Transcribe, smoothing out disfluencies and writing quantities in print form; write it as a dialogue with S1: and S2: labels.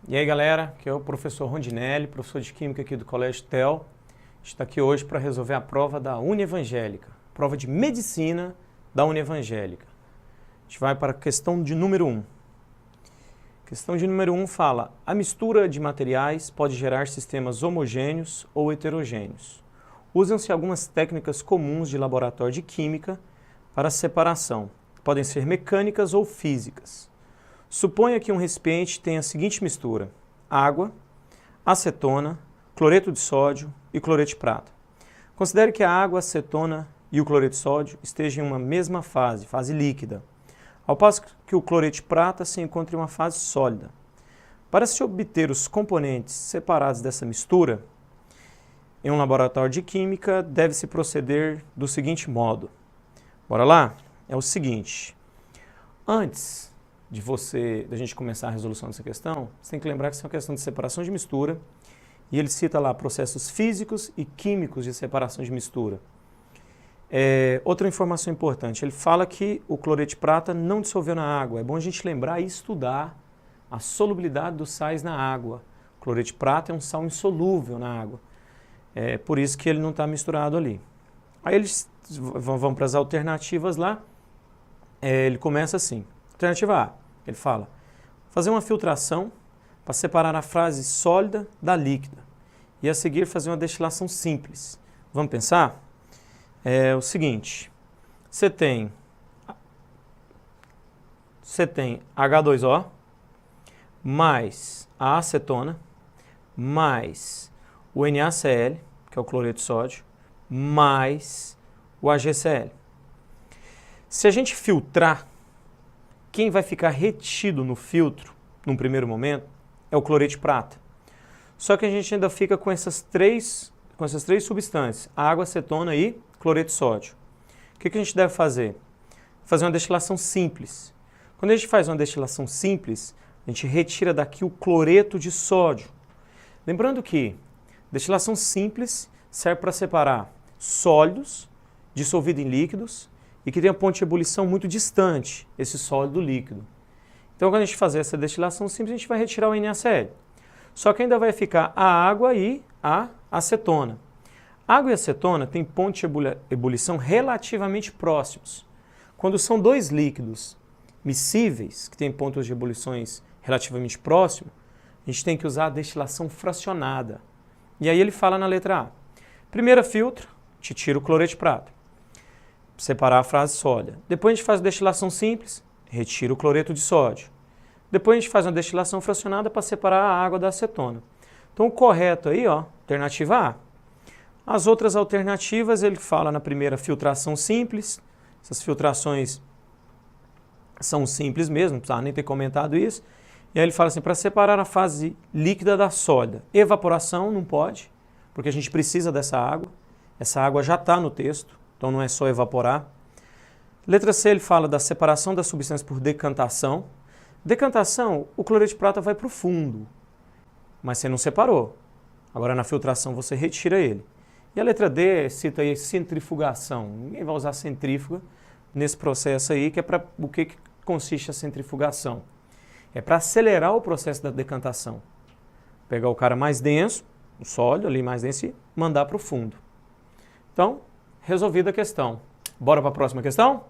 S1: E aí galera, aqui é o professor Rondinelli, professor de Química aqui do Colégio TEL. Está aqui hoje para resolver a prova da Unievangélica, prova de Medicina da Unievangélica. A gente vai para a questão de número 1. Questão de número 1 fala: a mistura de materiais pode gerar sistemas homogêneos ou heterogêneos. Usam-se algumas técnicas comuns de laboratório de química para a separação. Podem ser mecânicas ou físicas. Suponha que um recipiente tenha a seguinte mistura: água, acetona, cloreto de sódio e cloreto de prata. Considere que a água, a acetona e o cloreto de sódio estejam em uma mesma fase líquida, ao passo que o cloreto de prata se encontra em uma fase sólida. Para se obter os componentes separados dessa mistura, em um laboratório de química, deve-se proceder do seguinte modo. Bora lá? É o seguinte: antes da gente começar a resolução dessa questão, você tem que lembrar que isso é uma questão de separação de mistura, e ele cita lá processos físicos e químicos de separação de mistura. Outra informação importante, ele fala que o cloreto de prata não dissolveu na água. É bom a gente lembrar e estudar a solubilidade dos sais na água. O cloreto de prata é um sal insolúvel na água. É por isso que ele não está misturado ali. Aí eles vão para as alternativas lá. Ele começa assim. Alternativa A, ele fala: fazer uma filtração para separar a fase sólida da líquida. E a seguir fazer uma destilação simples. Vamos pensar? É o seguinte: você tem H2O mais a acetona mais o NaCl, que é o cloreto de sódio, mais o AgCl. Se a gente filtrar, quem vai ficar retido no filtro, num primeiro momento, é o cloreto de prata. Só que a gente ainda fica com essas três substâncias, água, acetona e cloreto de sódio. O que a gente deve fazer? Fazer uma destilação simples. Quando a gente faz uma destilação simples, a gente retira daqui o cloreto de sódio. Lembrando que destilação simples serve para separar sólidos dissolvidos em líquidos e que tem a ponto de ebulição muito distante, esse sólido líquido. Então, quando a gente fazer essa destilação simples, a gente vai retirar o NaCl. Só que ainda vai ficar a água e a acetona. Água e acetona têm pontos de ebulição relativamente próximos. Quando são dois líquidos miscíveis, que têm pontos de ebulições relativamente próximos, a gente tem que usar a destilação fracionada. E aí ele fala na letra A. Primeiro filtro, a gente tira o cloreto de prata, separar a fase sólida. Depois a gente faz a destilação simples, retira o cloreto de sódio. Depois a gente faz uma destilação fracionada para separar a água da acetona. Então o correto aí, ó, alternativa A. As outras alternativas, ele fala na primeira filtração simples. Essas filtrações são simples mesmo, não precisa nem ter comentado isso. E aí ele fala assim: para separar a fase líquida da sólida, evaporação não pode, porque a gente precisa dessa água. Essa água já está no texto, então não é só evaporar. Letra C, ele fala da separação das substâncias por decantação. Decantação, o cloreto de prata vai para o fundo, mas você não separou. Agora na filtração você retira ele. E a letra D cita aí centrifugação. Ninguém vai usar centrífuga nesse processo aí, que é para o que consiste a centrifugação. É para acelerar o processo da decantação. Pegar o cara mais denso, o sólido ali mais denso, e mandar para o fundo. Então, resolvida a questão. Bora para a próxima questão?